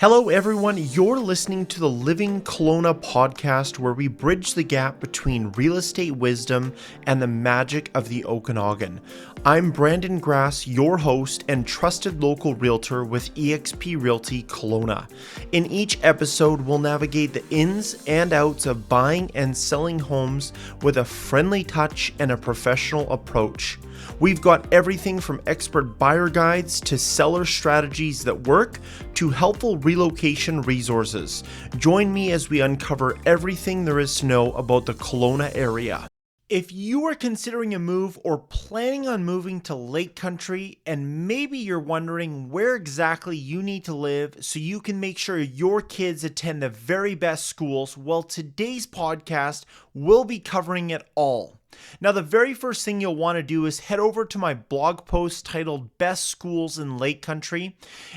Hello everyone, you're listening to the Living Kelowna podcast where we bridge the gap between real estate wisdom and the magic of the Okanagan. I'm Brandon Grass, your host and trusted local realtor with eXp Realty Kelowna. In each episode, we'll navigate the ins and outs of buying and selling homes with a friendly touch and a professional approach. We've got everything from expert buyer guides to seller strategies that work to helpful relocation resources. Join me as we uncover everything there is to know about the Kelowna area. If you are considering a move or planning on moving to Lake Country and maybe you're wondering where exactly you need to live so you can make sure your kids attend the very best schools, well, today's podcast will be covering it all. Now, the very first thing you'll want to do is head over to my blog post titled Best Schools in Lake Country,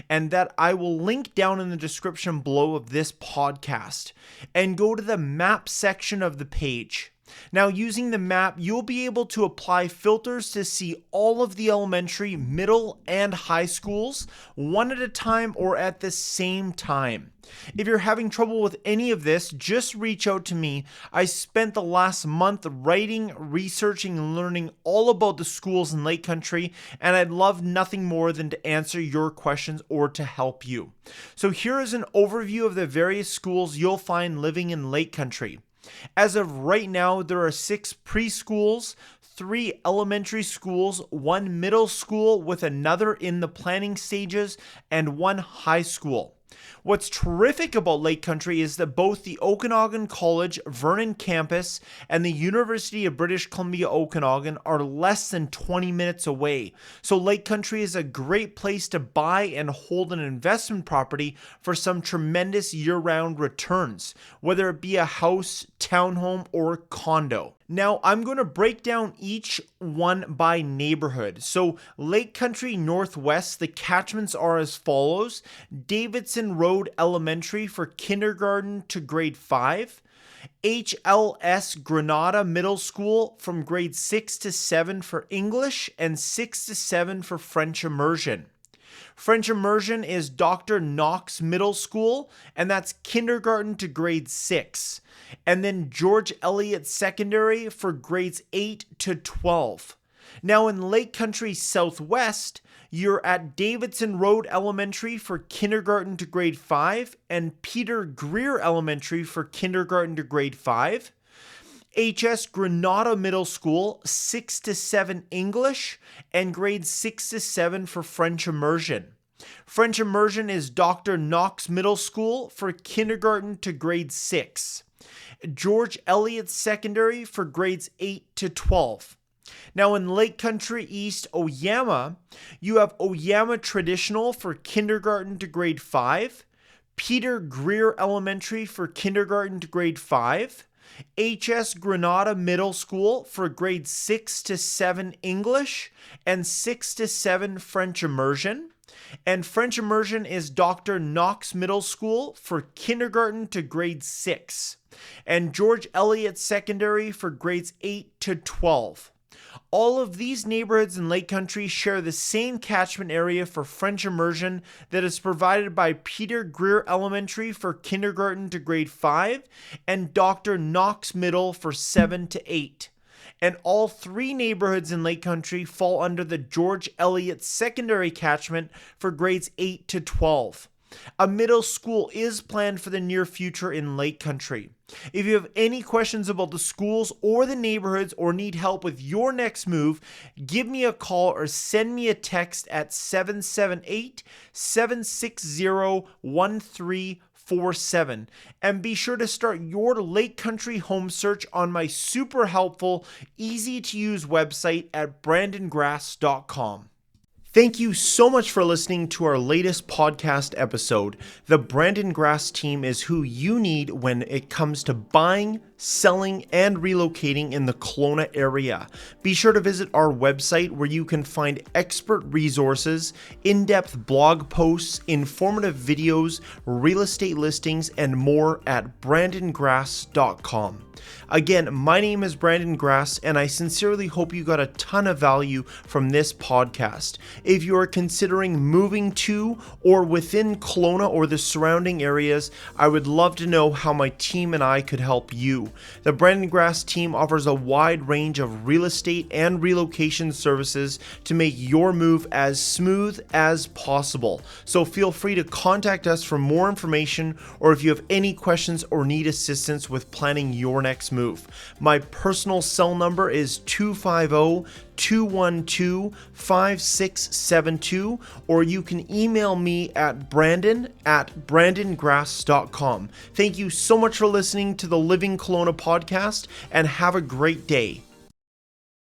and that I will link down in the description below of this podcast, and go to the map section of the page. Now, using the map, you'll be able to apply filters to see all of the elementary, middle, and high schools, one at a time or at the same time. If you're having trouble with any of this, just reach out to me. I spent the last month writing, researching, and learning all about the schools in Lake Country, and I'd love nothing more than to answer your questions or to help you. So here is an overview of the various schools you'll find living in Lake Country. As of right now, there are 6 preschools, 3 elementary schools, 1 middle school with another in the planning stages, and 1 high school. What's terrific about Lake Country is that both the Okanagan College Vernon campus and the University of British Columbia Okanagan are less than 20 minutes away. So Lake Country is a great place to buy and hold an investment property for some tremendous year-round returns, whether it be a house, townhome, or condo. Now, I'm going to break down each one by neighborhood. So, Lake Country Northwest, the catchments are as follows: Davidson Road Elementary for kindergarten to grade 5, HLS Granada Middle School from grade 6 to 7 for English and 6 to 7 for French Immersion. French Immersion is Dr. Knox Middle School, and that's kindergarten to grade 6. And then George Eliot Secondary for grades 8 to 12. Now in Lake Country Southwest, you're at Davidson Road Elementary for kindergarten to grade 5 and Peter Greer Elementary for kindergarten to grade 5. HS Granada Middle School, 6 to 7 English, and grades 6 to 7 for French Immersion. French Immersion is Dr. Knox Middle School for kindergarten to grade 6. George Eliot Secondary for grades 8 to 12. Now in Lake Country East Oyama, you have Oyama Traditional for kindergarten to grade 5, Peter Greer Elementary for kindergarten to grade 5, HS Granada Middle School for grades 6 to 7 English and 6 to 7 French Immersion. And French Immersion is Dr. Knox Middle School for kindergarten to grade 6. And George Eliot Secondary for grades 8 to 12. All of these neighborhoods in Lake Country share the same catchment area for French Immersion that is provided by Peter Greer Elementary for kindergarten to grade 5 and Dr. Knox Middle for 7 to 8. And all 3 neighborhoods in Lake Country fall under the George Eliot Secondary catchment for grades 8 to 12. A middle school is planned for the near future in Lake Country. If you have any questions about the schools or the neighborhoods or need help with your next move, give me a call or send me a text at 778-760-1347. And be sure to start your Lake Country home search on my super helpful, easy to use website at brandongrass.com. Thank you so much for listening to our latest podcast episode. The Brandon Grass team is who you need when it comes to buying, selling, and relocating in the Kelowna area. Be sure to visit our website where you can find expert resources, in-depth blog posts, informative videos, real estate listings, and more at brandongrass.com. Again, my name is Brandon Grass, and I sincerely hope you got a ton of value from this podcast. if you are considering moving to or within Kelowna or the surrounding areas, I would love to know how my team and I could help you. The Brandon Grass team offers a wide range of real estate and relocation services to make your move as smooth as possible. So feel free to contact us for more information, or if you have any questions or need assistance with planning your next move. My personal cell number is 250-212-5672, or you can email me at brandon@brandongrass.com. Thank you so much for listening to the Living Kelowna podcast, and have a great day.